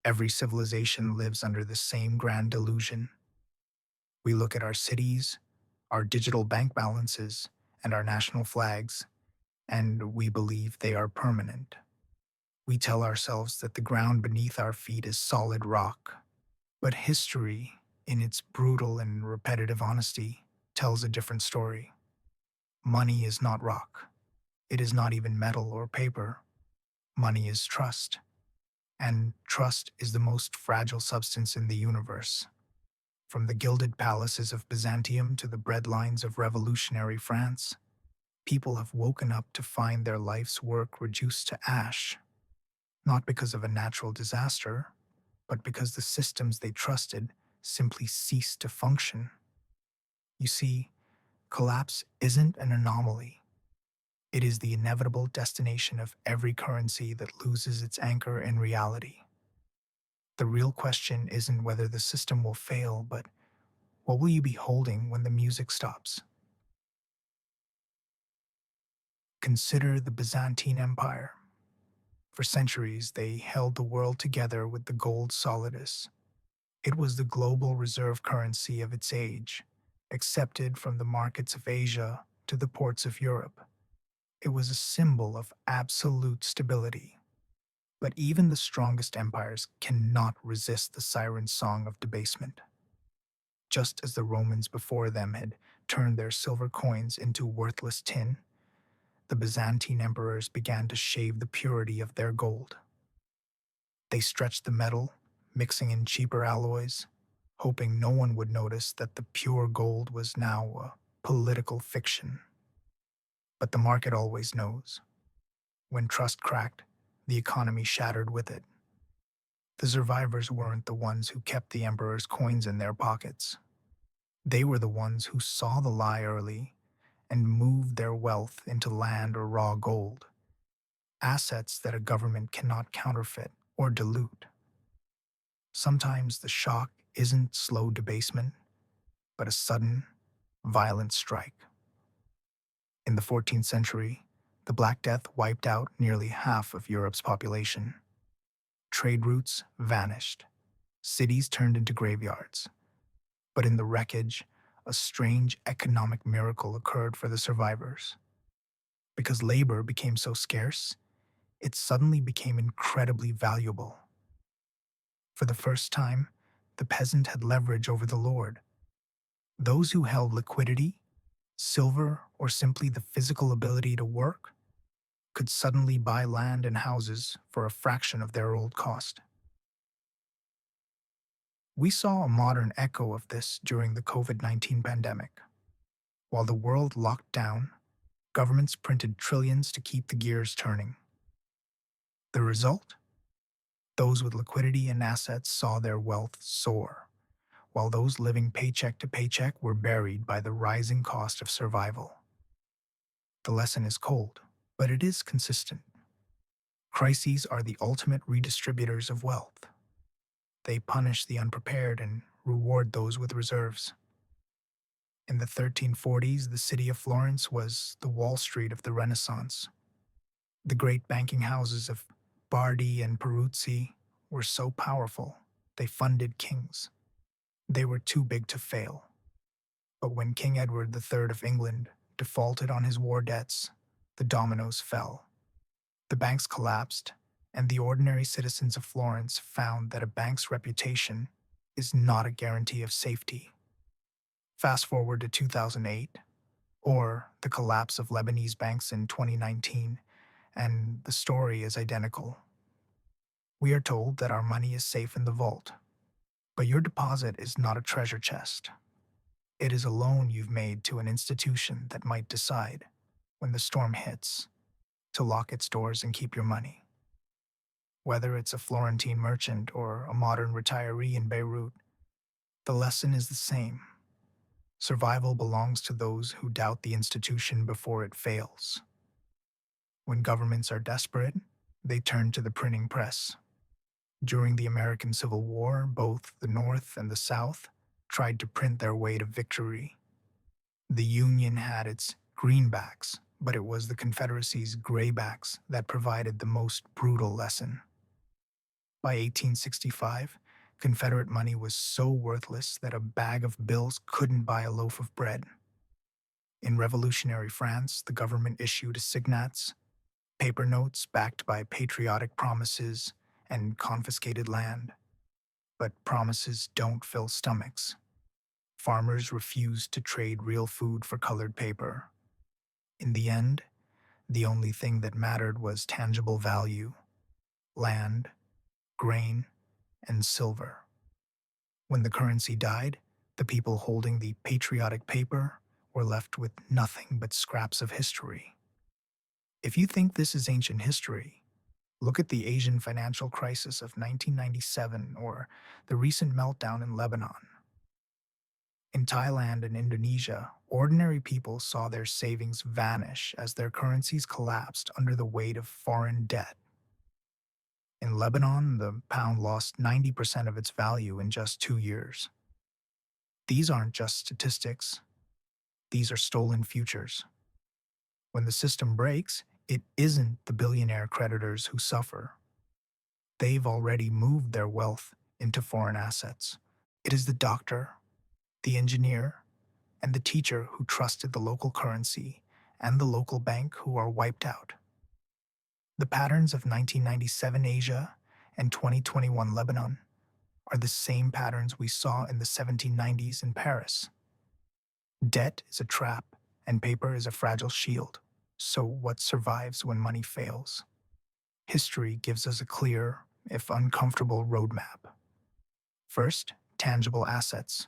Every civilization lives under the same grand delusion. We look at our cities, our digital bank balances, and our national flags, and we believe they are permanent. We tell ourselves that the ground beneath our feet is solid rock. But history, in its brutal and repetitive honesty, tells a different story. Money is not rock. It is not even metal or paper. Money is trust. And trust is the most fragile substance in the universe. From the gilded palaces of Byzantium to the breadlines of revolutionary France, people have woken up to find their life's work reduced to ash, not because of a natural disaster, but because the systems they trusted simply ceased to function. You see, collapse isn't an anomaly. It is the inevitable destination of every currency that loses its anchor in reality. The real question isn't whether the system will fail, but what will you be holding when the music stops? Consider the Byzantine Empire. For centuries, they held the world together with the gold solidus. It was the global reserve currency of its age, accepted from the markets of Asia to the ports of Europe. It was a symbol of absolute stability. But even the strongest empires cannot resist the siren song of debasement. Just as the Romans before them had turned their silver coins into worthless tin, the Byzantine emperors began to shave the purity of their gold. They stretched the metal, mixing in cheaper alloys, hoping no one would notice that the pure gold was now a political fiction. But the market always knows. When trust cracked, the economy shattered with it. The survivors weren't the ones who kept the emperor's coins in their pockets. They were the ones who saw the lie early and moved their wealth into land or raw gold, assets that a government cannot counterfeit or dilute. Sometimes the shock isn't slow debasement, but a sudden, violent strike. In the 14th century, the Black Death wiped out nearly half of Europe's population. Trade routes vanished. Cities turned into graveyards. But in the wreckage, a strange economic miracle occurred for the survivors. Because labor became so scarce, it suddenly became incredibly valuable. For the first time, the peasant had leverage over the lord. Those who held liquidity, silver, or simply the physical ability to work could suddenly buy land and houses for a fraction of their old cost. We saw a modern echo of this during the COVID-19 pandemic. While the world locked down, governments printed trillions to keep the gears turning. The result? Those with liquidity and assets saw their wealth soar, while those living paycheck to paycheck were buried by the rising cost of survival. The lesson is cold, but it is consistent. Crises are the ultimate redistributors of wealth. They punish the unprepared and reward those with reserves. In the 1340s, the city of Florence was the Wall Street of the Renaissance. The great banking houses of Bardi and Peruzzi were so powerful, they funded kings. They were too big to fail. But when King Edward III of England defaulted on his war debts, the dominoes fell. The banks collapsed, and the ordinary citizens of Florence found that a bank's reputation is not a guarantee of safety. Fast forward to 2008, or the collapse of Lebanese banks in 2019, and the story is identical. We are told that our money is safe in the vault, but your deposit is not a treasure chest. It is a loan you've made to an institution that might decide, when the storm hits, to lock its doors and keep your money. Whether it's a Florentine merchant or a modern retiree in Beirut, the lesson is the same. Survival belongs to those who doubt the institution before it fails. When governments are desperate, they turn to the printing press. During the American Civil War, both the North and the South tried to print their way to victory. The Union had its greenbacks, but it was the Confederacy's graybacks that provided the most brutal lesson. By 1865, Confederate money was so worthless that a bag of bills couldn't buy a loaf of bread. In Revolutionary France, the government issued assignats, paper notes backed by patriotic promises, and confiscated land. But promises don't fill stomachs. Farmers refused to trade real food for colored paper. In the end, the only thing that mattered was tangible value: land, grain, and silver. When the currency died, the people holding the patriotic paper were left with nothing but scraps of history. If you think this is ancient history, look at the Asian financial crisis of 1997 or the recent meltdown in Lebanon. In Thailand and Indonesia, ordinary people saw their savings vanish as their currencies collapsed under the weight of foreign debt. In Lebanon, the pound lost 90% of its value in just 2 years. These aren't just statistics, these are stolen futures. When the system breaks, it isn't the billionaire creditors who suffer. They've already moved their wealth into foreign assets. It is the doctor, the engineer, and the teacher who trusted the local currency and the local bank who are wiped out. The patterns of 1997 Asia and 2021 Lebanon are the same patterns we saw in the 1790s in Paris. Debt is a trap, and paper is a fragile shield. So what survives when money fails? History gives us a clear, if uncomfortable, roadmap. First, tangible assets: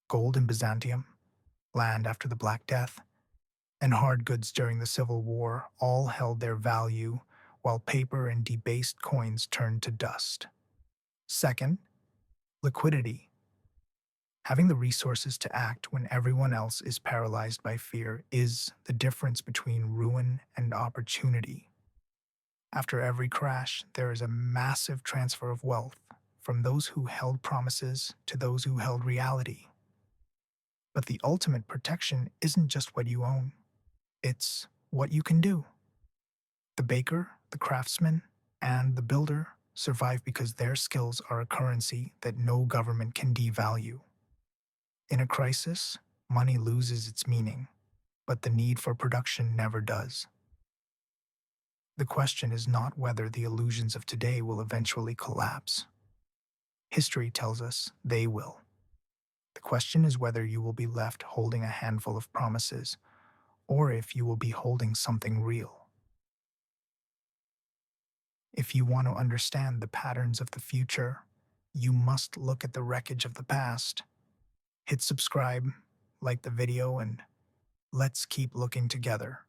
gold in Byzantium, land after the Black Death, and hard goods during the Civil War all held their value, while paper and debased coins turned to dust. Second, liquidity: having the resources to act when everyone else is paralyzed by fear is the difference between ruin and opportunity. After every crash, there is a massive transfer of wealth from those who held promises to those who held reality. But the ultimate protection isn't just what you own, it's what you can do. The baker, the craftsman, and the builder survive because their skills are a currency that no government can devalue. In a crisis, money loses its meaning, but the need for production never does. The question is not whether the illusions of today will eventually collapse. History tells us they will. The question is whether you will be left holding a handful of promises, or if you will be holding something real. If you want to understand the patterns of the future, you must look at the wreckage of the past. Hit subscribe, like the video, and let's keep looking together.